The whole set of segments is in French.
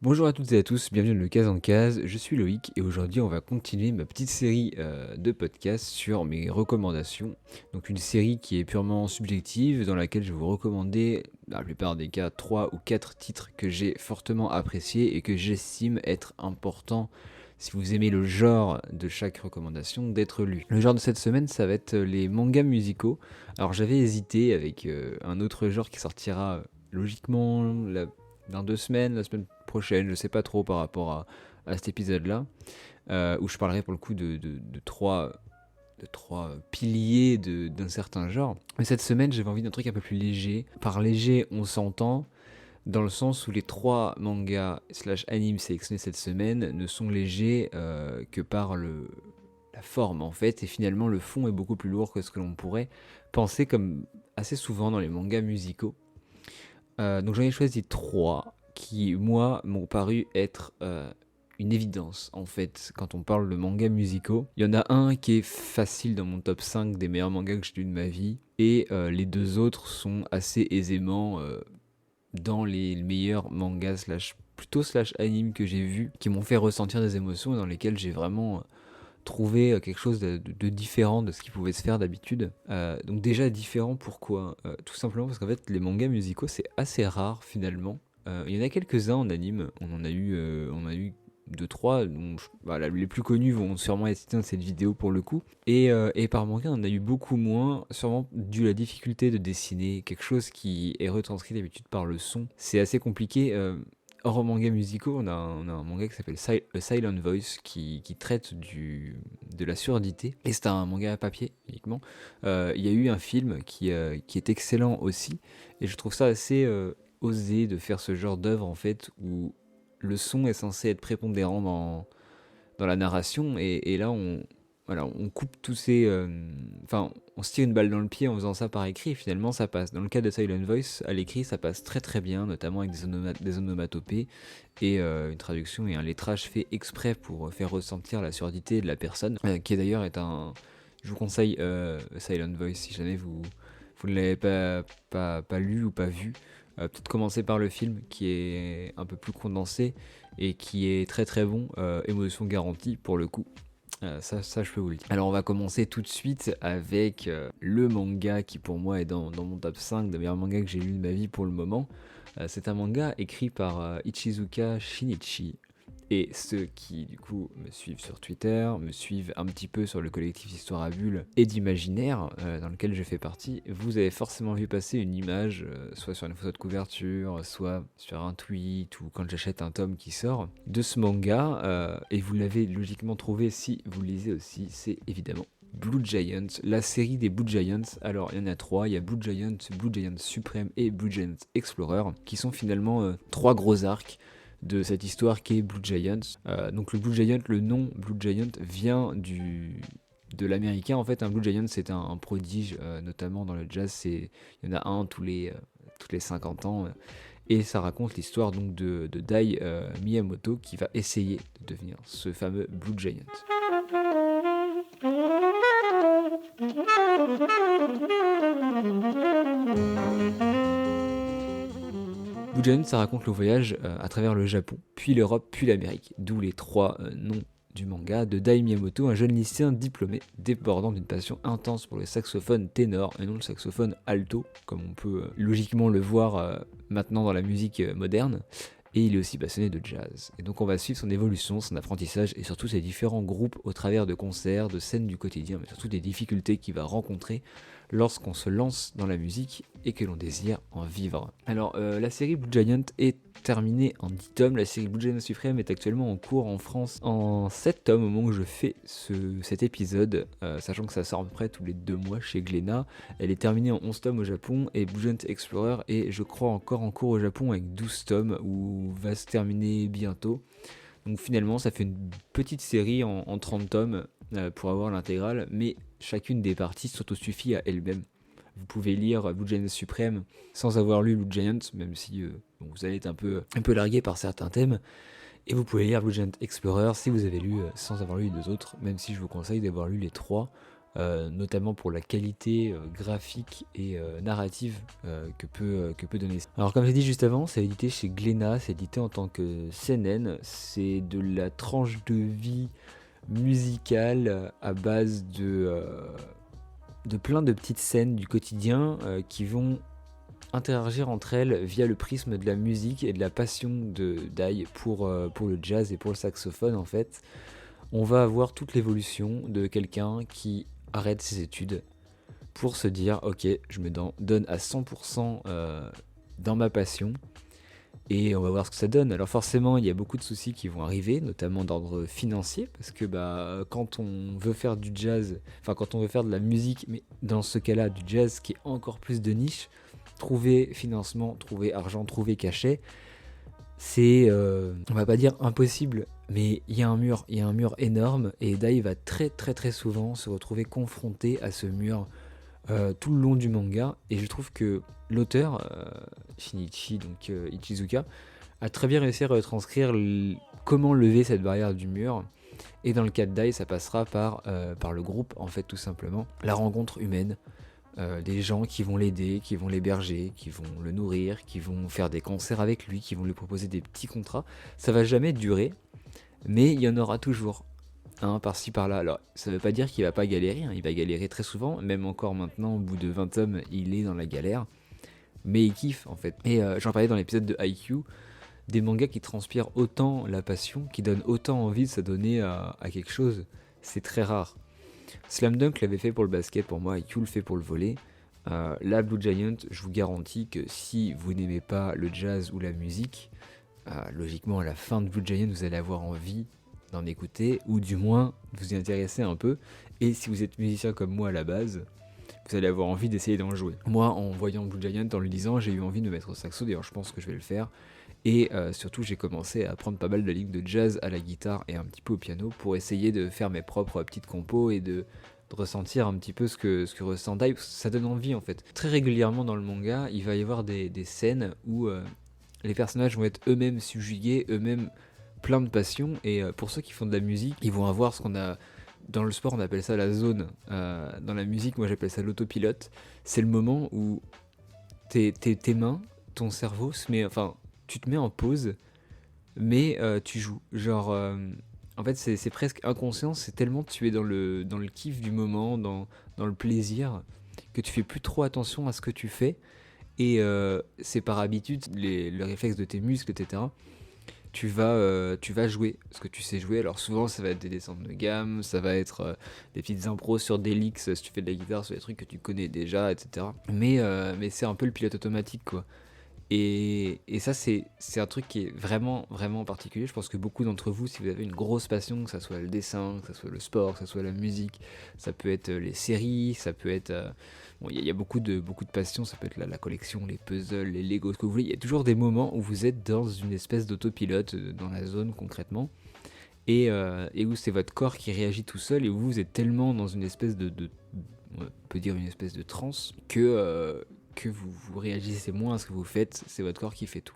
Bonjour à toutes et à tous, bienvenue dans le Case en Case, je suis Loïc et aujourd'hui on va continuer ma petite série de podcasts sur mes recommandations. Donc une série qui est purement subjective dans laquelle je vais vous recommander, dans la plupart des cas, 3 ou 4 titres que j'ai fortement appréciés et que j'estime être importants, si vous aimez le genre de chaque recommandation, d'être lu. Le genre de cette semaine, ça va être les mangas musicaux. Alors j'avais hésité avec un autre genre qui sortira logiquement dans 2 semaines, la semaine prochaine, je sais pas trop par rapport à cet épisode-là, où je parlerai pour le coup de trois piliers d'un certain genre. Mais cette semaine, j'avais envie d'un truc un peu plus léger. Par léger, on s'entend dans le sens où les 3 mangas/animes sélectionnés cette semaine ne sont légers que par la forme en fait, et finalement le fond est beaucoup plus lourd que ce que l'on pourrait penser, comme assez souvent dans les mangas musicaux. Donc j'en ai choisi 3 qui, moi, m'ont paru être une évidence, en fait, quand on parle de mangas musicaux. Il y en a un qui est facile dans mon top 5 des meilleurs mangas que j'ai lu de ma vie, et les deux autres sont assez aisément dans les meilleurs mangas slash anime que j'ai vus, qui m'ont fait ressentir des émotions et dans lesquels j'ai vraiment trouvé quelque chose de différent de ce qui pouvait se faire d'habitude. Donc déjà différent, pourquoi Tout simplement parce qu'en fait les mangas musicaux c'est assez rare finalement. Il y en a quelques-uns en anime, on a eu deux trois, voilà, les plus connus vont sûrement être cités dans cette vidéo pour le coup. Et par manga on en a eu beaucoup moins, sûrement dû à la difficulté de dessiner quelque chose qui est retranscrit d'habitude par le son. C'est assez compliqué. Hors manga musicaux, on a un manga qui s'appelle A Silent Voice qui traite de la surdité. Et c'est un manga à papier uniquement. Il y a eu un film qui est excellent aussi. Et je trouve ça assez osé de faire ce genre d'œuvre en fait où le son est censé être prépondérant dans la narration. Et là, voilà, on coupe tous ces. Enfin, on se tire une balle dans le pied en faisant ça par écrit, et finalement ça passe. Dans le cas de Silent Voice, à l'écrit, ça passe très très bien, notamment avec des onomatopées et une traduction et un lettrage fait exprès pour faire ressentir la surdité de la personne, qui d'ailleurs est un. Je vous conseille Silent Voice si jamais vous ne l'avez pas lu ou pas vu. Peut-être commencer par le film qui est un peu plus condensé et qui est très très bon, émotion garantie pour le coup. Ça, je peux vous le dire. Alors, on va commencer tout de suite avec le manga qui, pour moi, est dans mon top 5 des meilleurs mangas que j'ai lu de ma vie pour le moment. C'est un manga écrit par Ichizuka Shinichi. Et ceux qui, du coup, me suivent sur Twitter, me suivent un petit peu sur le collectif Histoire à Bulle et d'Imaginaire, dans lequel je fais partie, vous avez forcément vu passer une image, soit sur une photo de couverture, soit sur un tweet, ou quand j'achète un tome qui sort, de ce manga, et vous l'avez logiquement trouvé si vous le lisez aussi, c'est évidemment Blue Giant, la série des Blue Giants. Alors il y en a 3, il y a Blue Giant Supreme et Blue Giant Explorer, qui sont finalement 3 gros arcs de cette histoire qui est Blue Giant. Donc le Blue Giant, le nom Blue Giant vient de l'américain. En fait, un Blue Giant, c'est un prodige, notamment dans le jazz. Il y en a un toutes les 50 ans. Et ça raconte l'histoire donc de Dai Miyamoto qui va essayer de devenir ce fameux Blue Giant. Blue Giant, ça raconte le voyage à travers le Japon, puis l'Europe, puis l'Amérique, d'où les 3 noms du manga de Dai Miyamoto, un jeune lycéen diplômé, débordant d'une passion intense pour le saxophone ténor et non le saxophone alto, comme on peut logiquement le voir maintenant dans la musique moderne. Et il est aussi passionné de jazz. Et donc on va suivre son évolution, son apprentissage et surtout ses différents groupes au travers de concerts, de scènes du quotidien, mais surtout des difficultés qu'il va rencontrer lorsqu'on se lance dans la musique et que l'on désire en vivre. Alors la série Blue Giant est terminée en 10 tomes, la série Blue Giant Supreme est actuellement en cours en France en 7 tomes au moment où je fais cet épisode, sachant que ça sort à peu près tous les 2 mois chez Glénat. Elle est terminée en 11 tomes au Japon et Blue Giant Explorer est je crois encore en cours au Japon avec 12 tomes où va se terminer bientôt. Donc finalement ça fait une petite série en 30 tomes pour avoir l'intégrale, mais chacune des parties s'autosuffit à elle-même. Vous pouvez lire Blue Giant Supreme sans avoir lu Blue Giant, même si vous allez être un peu largué par certains thèmes. Et vous pouvez lire Blue Giant Explorer si vous avez lu sans avoir lu les 2 autres, même si je vous conseille d'avoir lu les 3. notamment pour la qualité graphique et narrative que peut donner. Alors comme j'ai dit juste avant, c'est édité chez Glénat, c'est édité en tant que seinen, c'est de la tranche de vie musicale à base de plein de petites scènes du quotidien qui vont interagir entre elles via le prisme de la musique et de la passion de Dai pour le jazz et pour le saxophone en fait. On va avoir toute l'évolution de quelqu'un qui arrête ses études pour se dire ok, je me donne à 100% dans ma passion et on va voir ce que ça donne. Alors forcément, il y a beaucoup de soucis qui vont arriver, notamment d'ordre financier, parce que quand on veut faire du jazz, enfin quand on veut faire de la musique, mais dans ce cas-là, du jazz qui est encore plus de niche, trouver financement, trouver argent, trouver cachet, c'est, on va pas dire impossible, mais il y a un mur énorme, et Dai va très très très souvent se retrouver confronté à ce mur tout le long du manga, et je trouve que l'auteur, Shinichi, donc Ichizuka, a très bien réussi à retranscrire comment lever cette barrière du mur, et dans le cas de Dai, ça passera par le groupe, en fait, tout simplement, la rencontre humaine, des gens qui vont l'aider, qui vont l'héberger, qui vont le nourrir, qui vont faire des concerts avec lui, qui vont lui proposer des petits contrats. Ça va jamais durer, mais il y en aura toujours. Par-ci par-là. Alors, ça veut pas dire qu'il va pas galérer, il va galérer très souvent, même encore maintenant, au bout de 20 tomes, il est dans la galère, mais il kiffe en fait. Et j'en parlais dans l'épisode de IQ, des mangas qui transpirent autant la passion, qui donnent autant envie de s'adonner à quelque chose, c'est très rare. Slam Dunk l'avait fait pour le basket, pour moi, IQ le fait pour le volley. Là, Blue Giant, je vous garantis que si vous n'aimez pas le jazz ou la musique, logiquement à la fin de Blue Giant, vous allez avoir envie d'en écouter, ou du moins vous y intéresser un peu, et si vous êtes musicien comme moi à la base, vous allez avoir envie d'essayer d'en jouer. Moi, en voyant Blue Giant, en le lisant, j'ai eu envie de me mettre au saxo, d'ailleurs je pense que je vais le faire, et surtout j'ai commencé à apprendre pas mal de lignes de jazz à la guitare et un petit peu au piano, pour essayer de faire mes propres petites compos, et de ressentir un petit peu ce que ressent Dai, ça donne envie en fait. Très régulièrement dans le manga, il va y avoir des scènes où les personnages vont être eux-mêmes subjugués, eux-mêmes plein de passion, et pour ceux qui font de la musique, ils vont avoir ce qu'on a dans le sport, on appelle ça la zone, dans la musique moi j'appelle ça l'autopilote. C'est le moment où tes mains, ton cerveau se met, enfin tu te mets en pause, mais tu joues, genre en fait c'est presque inconscient, c'est tellement tu es dans le kiff du moment, dans le plaisir, que tu fais plus trop attention à ce que tu fais, et c'est par habitude, le réflexe de tes muscles, etc. Tu vas jouer ce que tu sais jouer. Alors souvent ça va être des descentes de gamme, ça va être des petites impros sur des licks si tu fais de la guitare, sur des trucs que tu connais déjà, etc. Mais c'est un peu le pilote automatique quoi. Et ça c'est un truc qui est vraiment vraiment particulier. Je pense que beaucoup d'entre vous, si vous avez une grosse passion, que ça soit le dessin, que ça soit le sport, que ça soit la musique, ça peut être les séries, ça peut être bon, il y a beaucoup de passions, ça peut être la collection, les puzzles, les Lego, ce que vous voulez. Il y a toujours des moments où vous êtes dans une espèce d'autopilote dans la zone concrètement, et où c'est votre corps qui réagit tout seul, et où vous êtes tellement dans une espèce on peut dire une espèce de transe, que vous réagissez moins à ce que vous faites, c'est votre corps qui fait tout.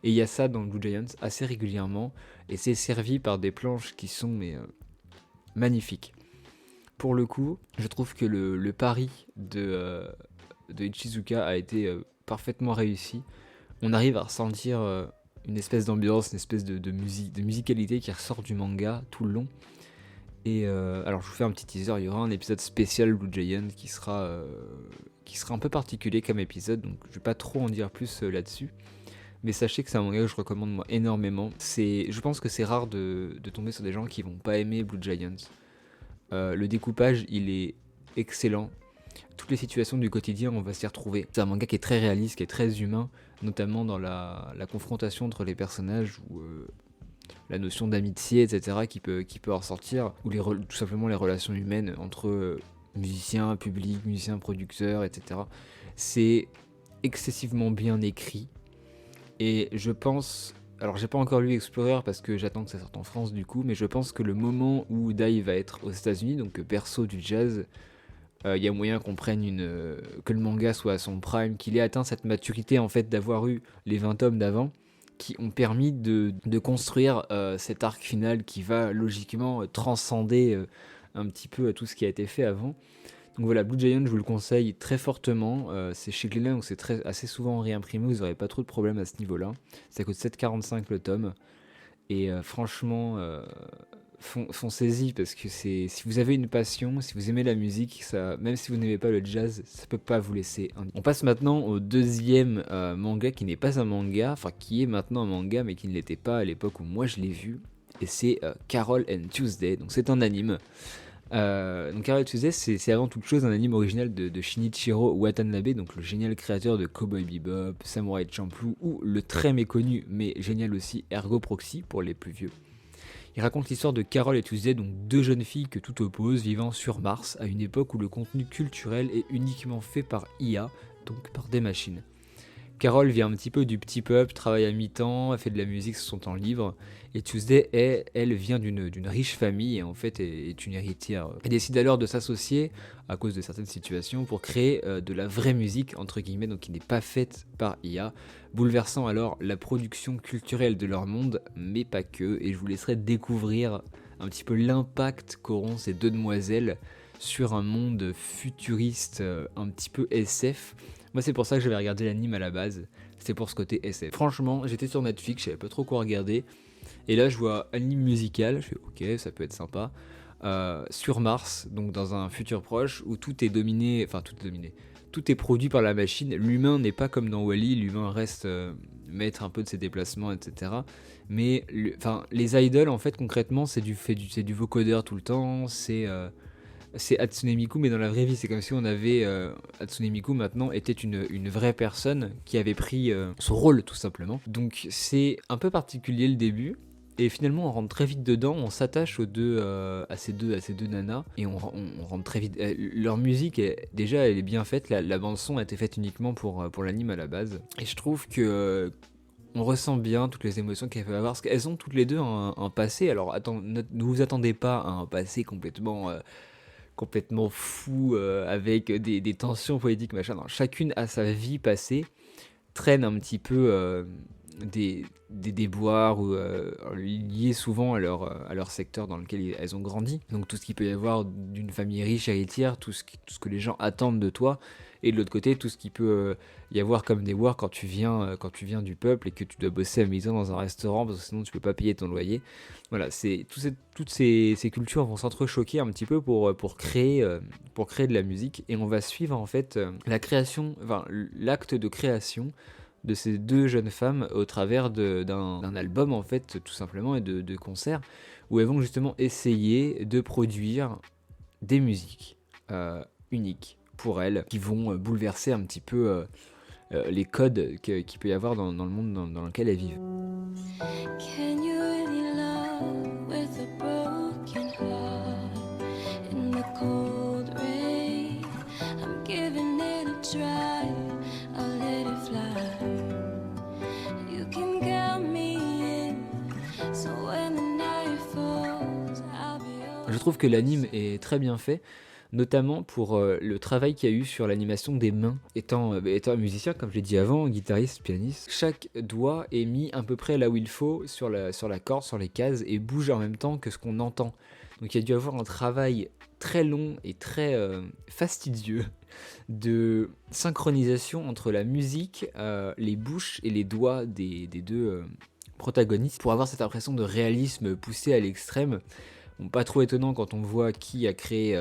Et il y a ça dans Blue Giants assez régulièrement, et c'est servi par des planches qui sont magnifiques. Pour le coup, je trouve que le pari de Ichizuka a été parfaitement réussi. On arrive à ressentir une espèce d'ambiance, une espèce de musicalité qui ressort du manga tout le long. Et alors je vous fais un petit teaser, il y aura un épisode spécial Blue Giant qui sera un peu particulier comme épisode, donc je vais pas trop en dire plus là-dessus. Mais sachez que c'est un manga que je recommande moi énormément. Je pense que c'est rare de tomber sur des gens qui vont pas aimer Blue Giant. Le découpage, il est excellent. Toutes les situations du quotidien, on va s'y retrouver. C'est un manga qui est très réaliste, qui est très humain, notamment dans la confrontation entre les personnages, ou la notion d'amitié, etc., qui peut ressortir, ou tout simplement les relations humaines entre musiciens, public, musiciens, producteurs, etc. C'est excessivement bien écrit, et je pense... Alors j'ai pas encore lu Explorer parce que j'attends que ça sorte en France du coup, mais je pense que le moment où Dai va être aux États-Unis, donc berceau du jazz, il y a moyen qu'on prenne que le manga soit à son prime, qu'il ait atteint cette maturité en fait d'avoir eu les 20 tomes d'avant, qui ont permis de construire cet arc final qui va logiquement transcender un petit peu à tout ce qui a été fait avant. Donc voilà, Blue Giant, je vous le conseille très fortement. C'est chez Glénat, donc c'est assez souvent réimprimé, vous n'aurez pas trop de problèmes à ce niveau-là. Ça coûte 7,45 le tome. Et franchement, foncez-y parce que si vous avez une passion, si vous aimez la musique, ça, même si vous n'aimez pas le jazz, ça peut pas vous laisser. On passe maintenant au deuxième manga qui n'est pas un manga, enfin qui est maintenant un manga mais qui ne l'était pas à l'époque où moi je l'ai vu. Et c'est Carol and Tuesday, donc c'est un anime. Donc Carol and Tuesday, c'est avant toute chose un anime original de Shinichiro Watanabe, donc le génial créateur de Cowboy Bebop, Samurai Champloo ou le très méconnu mais génial aussi Ergo Proxy pour les plus vieux. Il raconte l'histoire de Carol et Tuesday, donc deux jeunes filles que tout oppose, vivant sur Mars, à une époque où le contenu culturel est uniquement fait par IA, donc par des machines. Carol vient un petit peu du petit peuple, travaille à mi-temps, elle fait de la musique sur son temps libre, et Tuesday, elle vient d'une riche famille et en fait est une héritière. Elle décide alors de s'associer, à cause de certaines situations, pour créer de la vraie musique, entre guillemets, donc qui n'est pas faite par IA, bouleversant alors la production culturelle de leur monde, mais pas que, et je vous laisserai découvrir un petit peu l'impact qu'auront ces deux demoiselles sur un monde futuriste, un petit peu SF. Moi c'est pour ça que j'avais regardé l'anime à la base, c'était pour ce côté SF. Franchement, j'étais sur Netflix, je savais pas trop quoi regarder, et là je vois anime musical, je fais ok, ça peut être sympa, sur Mars, donc dans un futur proche, où tout est dominé, tout est produit par la machine, l'humain n'est pas comme dans Wall-E, l'humain reste maître un peu de ses déplacements, etc. Mais les idoles en fait concrètement c'est du vocodeur tout le temps, c'est Hatsune Miku, mais dans la vraie vie, c'est comme si on avait Hatsune Miku maintenant était une vraie personne qui avait pris son rôle tout simplement. Donc c'est un peu particulier le début. Et finalement, on rentre très vite dedans, on s'attache à ces deux nanas, et on rentre très vite. Leur musique, déjà, elle est bien faite, la bande-son a été faite uniquement pour l'anime à la base. Et je trouve que on ressent bien toutes les émotions qu'elles peuvent avoir, parce qu'elles ont toutes les deux un passé. Alors, ne vous attendez pas à un passé complètement fou, avec des tensions politiques, machin. Non, chacune a sa vie passée, traîne un petit peu des déboires liés souvent à leur secteur dans lequel elles ont grandi. Donc tout ce qu'il peut y avoir d'une famille riche héritière, tout ce que les gens attendent de toi, et de l'autre côté tout ce qu'il peut y avoir comme déboires quand tu viens du peuple et que tu dois bosser à mi-temps dans un restaurant parce que sinon tu peux pas payer ton loyer. Voilà, toutes ces cultures vont s'entrechoquer un petit peu pour créer de la musique, et on va suivre en fait la création, l'acte de création de ces deux jeunes femmes au travers d'un album en fait tout simplement, et de concerts où elles vont justement essayer de produire des musiques uniques pour elles, qui vont bouleverser un petit peu les codes qu'il peut y avoir dans le monde dans lequel elles vivent. Can you really love with a broken heart in the cold rain? I'm giving it a try, I'll let it fly. You can count me in, so when the night falls, I'll be Je trouve que l'anime est très bien fait, notamment pour le travail qu'il y a eu sur l'animation des mains. Étant un musicien, comme je l'ai dit avant, guitariste, pianiste, chaque doigt est mis à peu près là où il faut sur la corde, sur les cases, et bouge en même temps que ce qu'on entend. Donc il y a dû avoir un travail très long et très fastidieux de synchronisation entre la musique, les bouches et les doigts des deux protagonistes, pour avoir cette impression de réalisme poussé à l'extrême. Bon, pas trop étonnant quand on voit qui a créé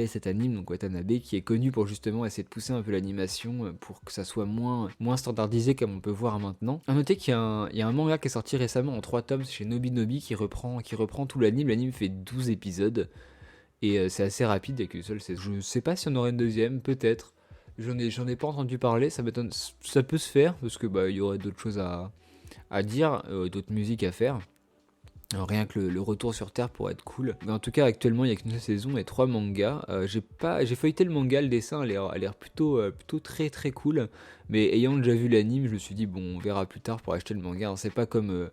cet anime, donc Watanabe, qui est connu pour justement essayer de pousser un peu l'animation pour que ça soit moins standardisé comme on peut voir maintenant. A noter qu'il y a un manga qui est sorti récemment en 3 tomes chez Nobinobi qui reprend tout l'anime. L'anime fait 12 épisodes et c'est assez rapide avec une seule saison. Je sais pas si on aurait une deuxième, peut-être. J'en ai pas entendu parler, ça m'étonne. Ça peut se faire parce que il y aurait d'autres choses à dire, d'autres musiques à faire. Alors, rien que le retour sur Terre pourrait être cool. Mais en tout cas, actuellement, il n'y a qu'une seule saison et 3 mangas. J'ai feuilleté le manga, le dessin a l'air plutôt très très cool. Mais ayant déjà vu l'anime, je me suis dit, bon, on verra plus tard pour acheter le manga. Alors, c'est pas comme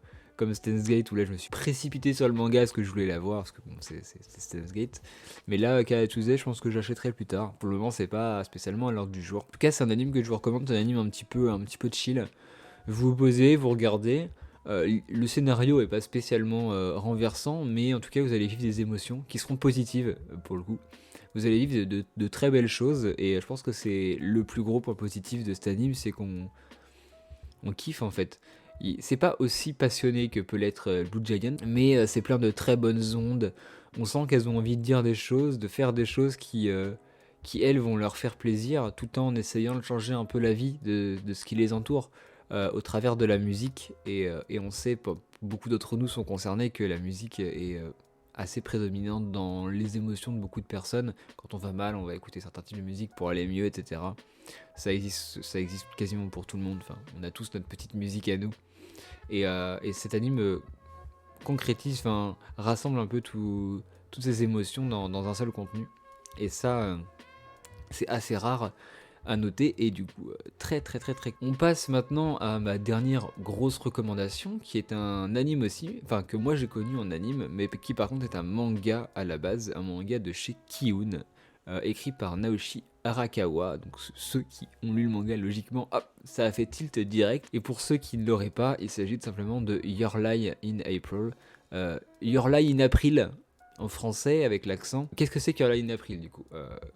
Steins Gate où là je me suis précipité sur le manga parce que je voulais l'avoir, parce que bon, c'est Steins Gate. Mais là, Carol Tuesday, je pense que j'achèterai plus tard. Pour le moment, c'est pas spécialement à l'ordre du jour. En tout cas, c'est un anime que je vous recommande, c'est un anime un petit peu chill. Vous vous posez, vous regardez. Le scénario est pas spécialement renversant, mais en tout cas vous allez vivre des émotions qui seront positives pour le coup. Vous allez vivre de très belles choses, et je pense que c'est le plus gros point positif de cet anime, c'est qu'on kiffe en fait. C'est pas aussi passionné que peut l'être Blue Giant, mais c'est plein de très bonnes ondes. On sent qu'elles ont envie de dire des choses, de faire des choses qui elles vont leur faire plaisir, tout en essayant de changer un peu la vie de ce qui les entoure au travers de la musique. Et on sait, beaucoup d'entre nous sont concernés, que la musique est assez prédominante dans les émotions de beaucoup de personnes. Quand on va mal, on va écouter certains types de musique pour aller mieux, etc. Ça existe quasiment pour tout le monde. Enfin, on a tous notre petite musique à nous. Et cet anime concrétise, enfin, rassemble un peu toutes ces émotions dans un seul contenu. Et ça, c'est assez rare à noter, et du coup très très très très. On passe maintenant à ma dernière grosse recommandation, qui est un anime aussi, enfin que moi j'ai connu en anime, mais qui par contre est un manga à la base, un manga de chez Kiun, écrit par Naoshi Arakawa. Donc ceux qui ont lu le manga, logiquement, hop, ça a fait tilt direct. Et pour ceux qui ne l'auraient pas, il s'agit tout simplement de Your Lie in April. Your Lie in April en français avec l'accent. Qu'est-ce que c'est que Your Lie in April du coup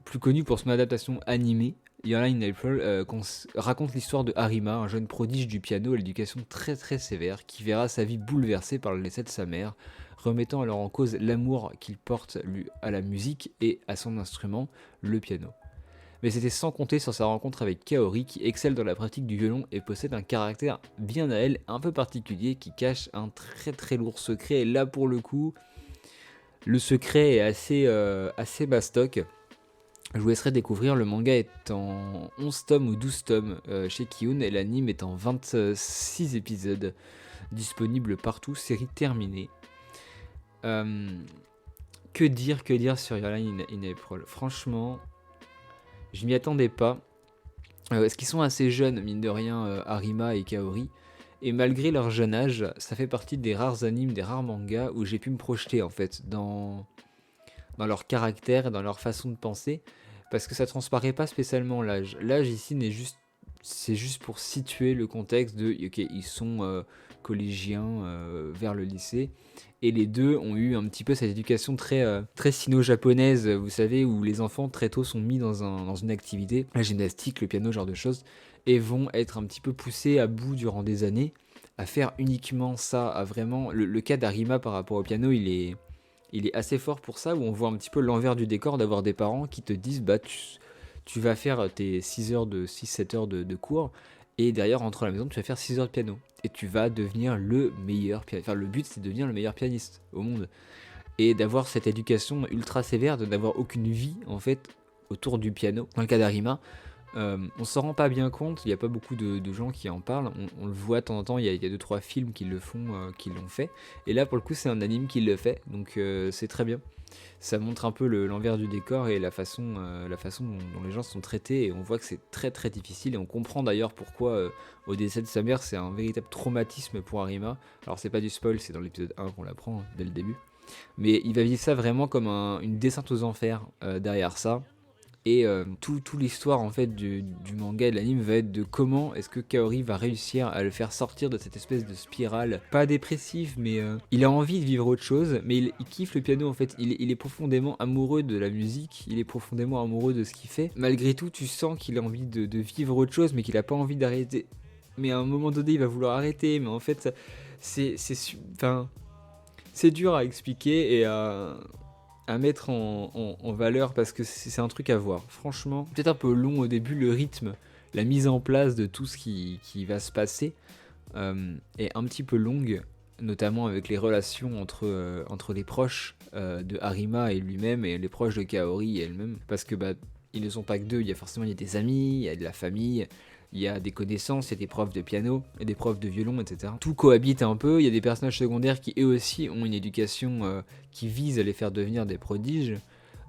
Plus connu pour son adaptation animée, Your Lie in April raconte l'histoire de Harima, un jeune prodige du piano à l'éducation très très sévère, qui verra sa vie bouleversée par le décès de sa mère, remettant alors en cause l'amour qu'il porte à la musique et à son instrument, le piano. Mais c'était sans compter sur sa rencontre avec Kaori, qui excelle dans la pratique du violon et possède un caractère bien à elle, un peu particulier, qui cache un très très lourd secret. Et là pour le coup, le secret est assez bastoc. Je vous laisserai découvrir. Le manga est en 11 tomes ou 12 tomes chez Kiun, et l'anime est en 26 épisodes, disponible partout, série terminée. Que dire sur Your Lie in April ? Franchement, je m'y attendais pas. Parce qu'ils sont assez jeunes, mine de rien, Harima et Kaori. Et malgré leur jeune âge, ça fait partie des rares animes, des rares mangas où j'ai pu me projeter en fait dans leur caractère et dans leur façon de penser. Parce que ça transparaît pas spécialement l'âge. L'âge ici c'est juste pour situer le contexte de ok, ils sont collégiens vers le lycée, et les deux ont eu un petit peu cette éducation très sino-japonaise, vous savez, où les enfants très tôt sont mis dans une activité, la gymnastique, le piano, ce genre de choses, et vont être un petit peu poussés à bout durant des années à faire uniquement ça, à vraiment le cas d'Arima par rapport au piano, il est assez fort pour ça, où on voit un petit peu l'envers du décor d'avoir des parents qui te disent bah tu vas faire tes 6-7 heures de cours, et derrière, rentre à la maison, tu vas faire 6 heures de piano. Et tu vas devenir le meilleur pianiste. Enfin, le but, c'est de devenir le meilleur pianiste au monde. Et d'avoir cette éducation ultra sévère, de n'avoir aucune vie, en fait, autour du piano. Dans le cas d'Arima, on s'en rend pas bien compte, il n'y a pas beaucoup de gens qui en parlent. On le voit de temps en temps, il y a 2-3 films qui le font, qui l'ont fait. Et là, pour le coup, c'est un anime qui le fait. Donc, c'est très bien. Ça montre un peu l'envers du décor et la façon dont les gens sont traités, et on voit que c'est très très difficile, et on comprend d'ailleurs pourquoi au décès de sa mère c'est un véritable traumatisme pour Harima. Alors c'est pas du spoil, c'est dans l'épisode 1 qu'on l'apprend dès le début, mais il va vivre ça vraiment comme une descente aux enfers derrière ça. Et toute l'histoire en fait du manga et de l'anime va être de comment est-ce que Kaori va réussir à le faire sortir de cette espèce de spirale, pas dépressive, mais il a envie de vivre autre chose, mais il kiffe le piano en fait, il est profondément amoureux de la musique, il est profondément amoureux de ce qu'il fait. Malgré tout, tu sens qu'il a envie de vivre autre chose, mais qu'il a pas envie d'arrêter. Mais à un moment donné, il va vouloir arrêter, mais en fait, c'est dur à expliquer et à mettre en valeur, parce que c'est un truc à voir. Franchement, peut-être un peu long au début, le rythme, la mise en place de tout ce qui va se passer est un petit peu longue, notamment avec les relations entre les proches de Harima et lui-même, et les proches de Kaori et elle-même, parce que ils ne sont pas que deux, il y a des amis, il y a de la famille, il y a des connaissances, il y a des profs de piano, il y a des profs de violon, etc. Tout cohabite un peu, il y a des personnages secondaires qui eux aussi ont une éducation qui vise à les faire devenir des prodiges.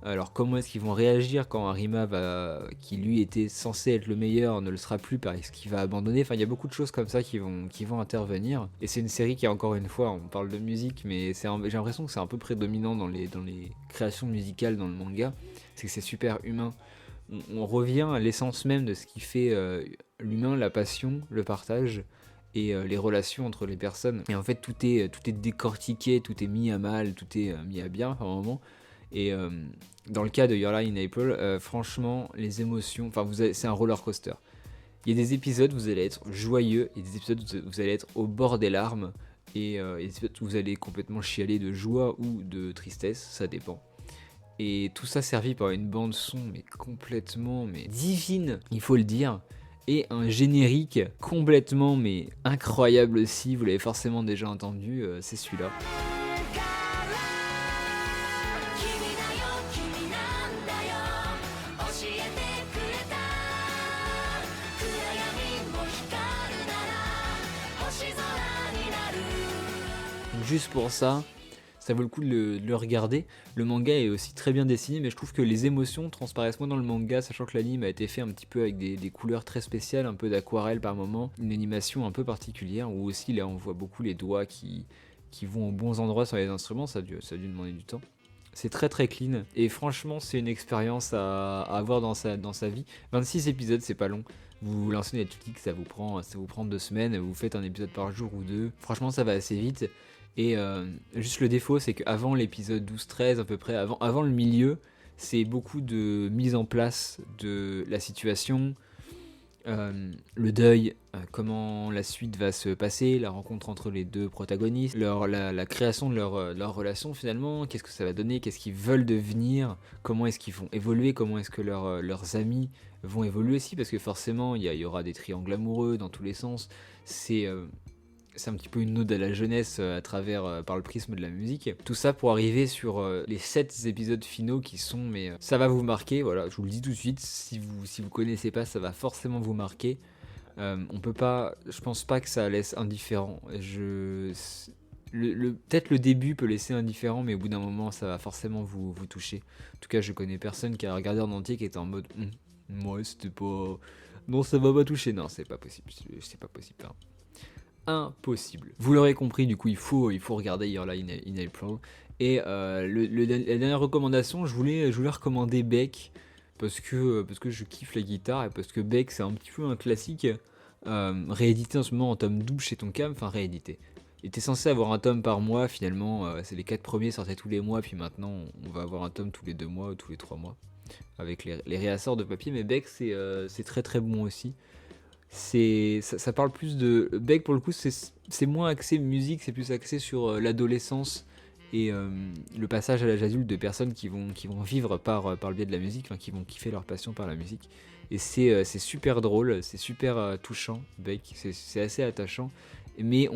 Alors comment est-ce qu'ils vont réagir quand Harima qui lui était censé être le meilleur, ne le sera plus parce qu'il va abandonner. Enfin, il y a beaucoup de choses comme ça qui vont intervenir. Et c'est une série qui, encore une fois, on parle de musique, mais j'ai l'impression que c'est un peu prédominant dans les créations musicales dans le manga. C'est que c'est super humain. On revient à l'essence même de ce qui fait l'humain, la passion, le partage. et les relations entre les personnes. Et en fait, tout est décortiqué, tout est mis à mal, tout est mis à bien par moment. Et dans le cas de Your Lie in April, franchement, les émotions, c'est un roller coaster. Il y a des épisodes où vous allez être joyeux, et des épisodes où vous allez être au bord des larmes, et des épisodes où vous allez complètement chialer de joie ou de tristesse, ça dépend. Et tout ça servi par une bande son mais complètement divine, il faut le dire. Et un générique complètement mais incroyable aussi, vous l'avez forcément déjà entendu, c'est celui-là. Donc juste pour ça vaut le coup de le regarder. Le manga est aussi très bien dessiné, mais je trouve que les émotions transparaissent moins dans le manga, sachant que l'anime a été fait un petit peu avec des couleurs très spéciales, un peu d'aquarelle par moment, une animation un peu particulière, où aussi là on voit beaucoup les doigts qui vont aux bons endroits sur les instruments, ça a dû demander du temps. C'est très très clean, et franchement c'est une expérience à avoir dans sa vie. 26 épisodes, c'est pas long. Vous lancez Netflix, ça vous prend 2 semaines, vous faites un épisode par jour ou 2. Franchement ça va assez vite. Et juste le défaut, c'est qu'avant l'épisode 12-13 à peu près, avant le milieu, c'est beaucoup de mise en place de la situation, le deuil, comment la suite va se passer, la rencontre entre les deux protagonistes, la création de leur relation finalement, qu'est-ce que ça va donner, qu'est-ce qu'ils veulent devenir, comment est-ce qu'ils vont évoluer, comment est-ce que leurs amis vont évoluer aussi, parce que forcément il y aura des triangles amoureux dans tous les sens, c'est un petit peu une ode à la jeunesse par le prisme de la musique. Tout ça pour arriver sur les 7 épisodes finaux qui sont, ça va vous marquer, voilà, je vous le dis tout de suite, si vous connaissez pas, ça va forcément vous marquer. Je pense pas que ça laisse indifférent. Peut-être le début peut laisser indifférent, mais au bout d'un moment, ça va forcément vous toucher. En tout cas, je connais personne qui a regardé en entier qui était en mode moi, c'était pas. Non, ça va pas toucher. Non, c'est pas possible. C'est pas possible. Hein. Impossible. Vous l'aurez compris, du coup, il faut regarder Your Lie in April. Et la dernière recommandation, je voulais recommander Beck parce que je kiffe la guitare et parce que Beck, c'est un petit peu un classique réédité en ce moment en tome 12 chez Tonkam. Enfin, réédité. Il était censé avoir un tome par mois, finalement, c'est les 4 premiers sortaient tous les mois, puis maintenant, on va avoir un tome tous les 2 mois ou tous les 3 mois avec les réassorts de papier. Mais Beck, c'est très très bon aussi. Ça parle plus de Beck, pour le coup, c'est moins axé musique, c'est plus axé sur l'adolescence et le passage à l'âge adulte de personnes qui vont vivre par le biais de la musique, qui vont kiffer leur passion par la musique. Et c'est super drôle, c'est super touchant, Beck, c'est assez attachant. Mais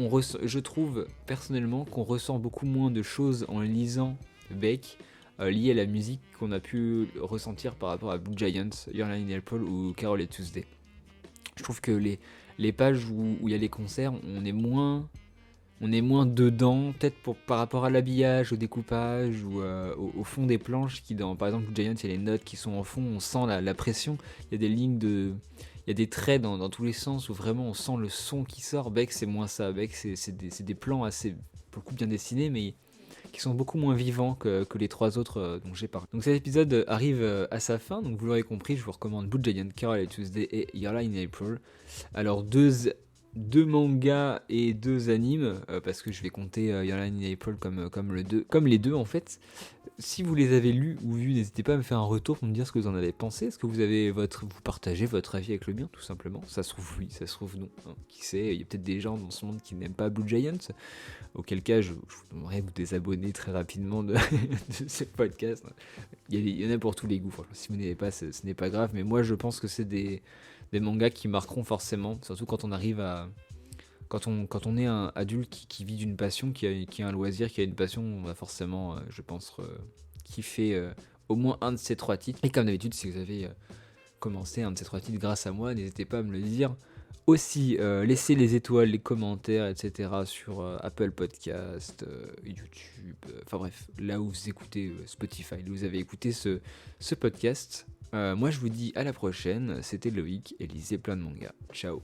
je trouve personnellement qu'on ressent beaucoup moins de choses en lisant Beck liées à la musique qu'on a pu ressentir par rapport à Blue Giant, Your Lie in April ou Carol et Tuesday. Je trouve que les pages où il y a les concerts, on est moins dedans, peut-être par rapport à l'habillage, au découpage ou au fond des planches. Par exemple, Blue Giant, il y a les notes qui sont en fond, on sent la pression. Il y a des lignes il y a des traits dans tous les sens où vraiment on sent le son qui sort. Beck, c'est moins ça. Beck, c'est des plans assez, pour le coup, bien dessinés, mais qui sont beaucoup moins vivants que les 3 autres dont j'ai parlé. Donc cet épisode arrive à sa fin, donc vous l'aurez compris, je vous recommande Blue Giant, Carol et Tuesday et Your Lie in April. Alors deux mangas et 2 animes, parce que je vais compter Your Lie in April comme les deux en fait. Si vous les avez lus ou vus, n'hésitez pas à me faire un retour pour me dire ce que vous en avez pensé. Est-ce que vous partagez votre avis avec le mien, tout simplement? Ça se trouve oui, ça se trouve non. Hein. Qui sait, il y a peut-être des gens dans ce monde qui n'aiment pas Blue Giant. Auquel cas, je vous demanderai de vous désabonner très rapidement de ce podcast. Il y en a pour tous les goûts, franchement. Si vous n'aimez pas, ce n'est pas grave. Mais moi, je pense que c'est des mangas qui marqueront forcément, surtout quand on arrive à... Quand on est un adulte qui vit d'une passion, qui a un loisir, qui a une passion, on va forcément, je pense, kiffer au moins un de ces 3 titres. Et comme d'habitude, si vous avez commencé un de ces 3 titres grâce à moi, n'hésitez pas à me le dire. Aussi, laissez les étoiles, les commentaires, etc. sur Apple Podcast, YouTube, enfin bref, là où vous écoutez Spotify, là où vous avez écouté ce podcast. Moi, je vous dis à la prochaine. C'était Loïc et lisez plein de mangas. Ciao.